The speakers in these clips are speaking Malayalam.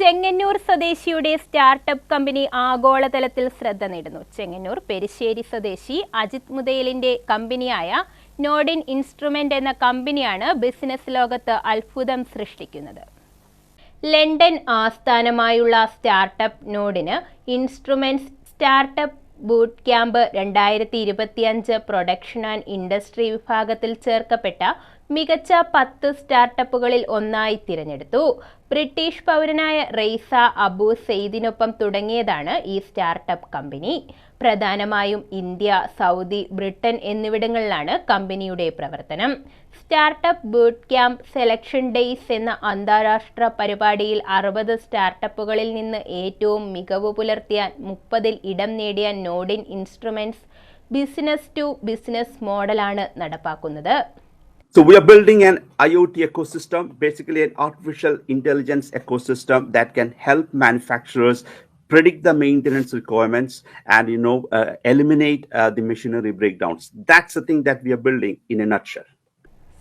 ചെങ്ങന്നൂർ സ്വദേശിയുടെ സ്റ്റാർട്ടപ്പ് കമ്പനി ആഗോളതലത്തിൽ ശ്രദ്ധ നേടുന്നു. ചെങ്ങന്നൂർ പെരിശ്ശേരി സ്വദേശി അജിത് മുതയലിന്റെ കമ്പനിയായ നോഡിൻ ഇൻസ്ട്രുമെന്റ് എന്ന കമ്പനിയാണ് ബിസിനസ് ലോകത്ത് അത്ഭുതം സൃഷ്ടിക്കുന്നത്. ലണ്ടൻ ആസ്ഥാനമായുള്ള സ്റ്റാർട്ടപ്പ് നോഡിന് instruments startup boot camp 2025 production and industry വിഭാഗത്തിൽ ചേർക്കപ്പെട്ട മികച്ച 10 സ്റ്റാർട്ടപ്പുകളിൽ ഒന്നായി തിരഞ്ഞെടുത്തു. ബ്രിട്ടീഷ് പൗരനായ റെയ്സ അബു സെയ്ദിനൊപ്പം തുടങ്ങിയതാണ് ഈ സ്റ്റാർട്ടപ്പ് കമ്പനി. പ്രധാനമായും ഇന്ത്യ, സൗദി, ബ്രിട്ടൻ എന്നിവിടങ്ങളിലാണ് കമ്പനിയുടെ പ്രവർത്തനം. Startup boot camp selection days എന്ന അന്താരാഷ്ട്ര പരിപാടിയിൽ 60 സ്റ്റാർട്ടപ്പുകളിൽ നിന്ന് ഏറ്റവും മികവ് പുലർത്തിയ 30-ൽ ഇടം നേടിയ നോഡിൻ ഇൻസ്ട്രുമെന്റ്സ് ബിസിനസ് ടു ബിസിനസ് മോഡലാണ് നടപ്പാക്കുന്നത്. So we are building an IoT ecosystem, basically an artificial intelligence ecosystem that can help manufacturers predict the maintenance requirements and eliminate the machinery breakdowns. That's the thing that we are building in a nutshell.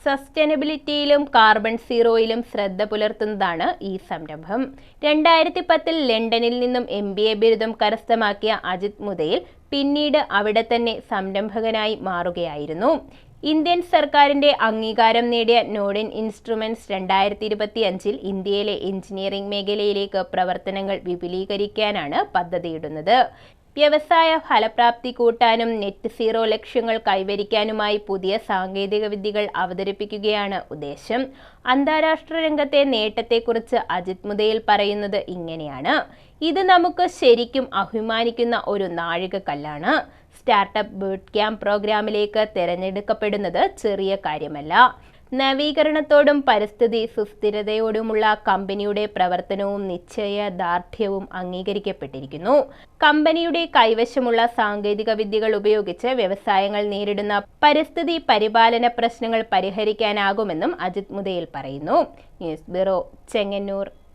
സസ്റ്റൈനബിലിറ്റിയിലും കാർബൺ സീറോയിലും ശ്രദ്ധ പുലർത്തുന്നതാണ് ഈ സംരംഭം. 2010-ൽ ലണ്ടനിൽ നിന്നും MBA ബിരുദം കരസ്ഥമാക്കിയ അജിത് മുതയൽ പിന്നീട് അവിടെ തന്നെ സംരംഭകനായി മാറുകയായിരുന്നു. ഇന്ത്യൻ സർക്കാരിന്റെ അംഗീകാരം നേടിയ നോഡിൻ ഇൻസ്ട്രുമെന്റ്സ് 2025-ൽ ഇന്ത്യയിലെ എഞ്ചിനീയറിംഗ് മേഖലയിലേക്ക് പ്രവർത്തനങ്ങൾ വിപുലീകരിക്കാനാണ് പദ്ധതിയിടുന്നത്. വ്യവസായ ഫലപ്രാപ്തി കൂട്ടാനും നെറ്റ് സീറോ ലക്ഷ്യങ്ങൾ കൈവരിക്കാനുമായി പുതിയ സാങ്കേതിക വിദ്യകൾ അവതരിപ്പിക്കുകയാണ് ഉദ്ദേശം. അന്താരാഷ്ട്ര രംഗത്തെ നേട്ടത്തെക്കുറിച്ച് അജിത് മുതയൽ പറയുന്നത് ഇങ്ങനെയാണ്: ഇത് നമുക്ക് ശരിക്കും അഭിമാനിക്കുന്ന ഒരു നാഴികക്കല്ലാണ്. സ്റ്റാർട്ടപ്പ് ബൂട്ട് ക്യാമ്പ് പ്രോഗ്രാമിലേക്ക് തിരഞ്ഞെടുക്കപ്പെടുന്നത് ചെറിയ കാര്യമല്ല. നവീകരണത്തോടും പരിസ്ഥിതി സുസ്ഥിരതയോടുമുള്ള കമ്പനിയുടെ പ്രവർത്തനവും നിശ്ചയദാർഢ്യവും അംഗീകരിക്കപ്പെട്ടിരിക്കുന്നു. കമ്പനിയുടെ കൈവശമുള്ള സാങ്കേതിക വിദ്യകൾ ഉപയോഗിച്ച് വ്യവസായങ്ങൾ നേരിടുന്ന പരിസ്ഥിതി പരിപാലന പ്രശ്നങ്ങൾ പരിഹരിക്കാനാകുമെന്നും അജിത് മുതയൽ പറയുന്നു. News bureau, Chengannur.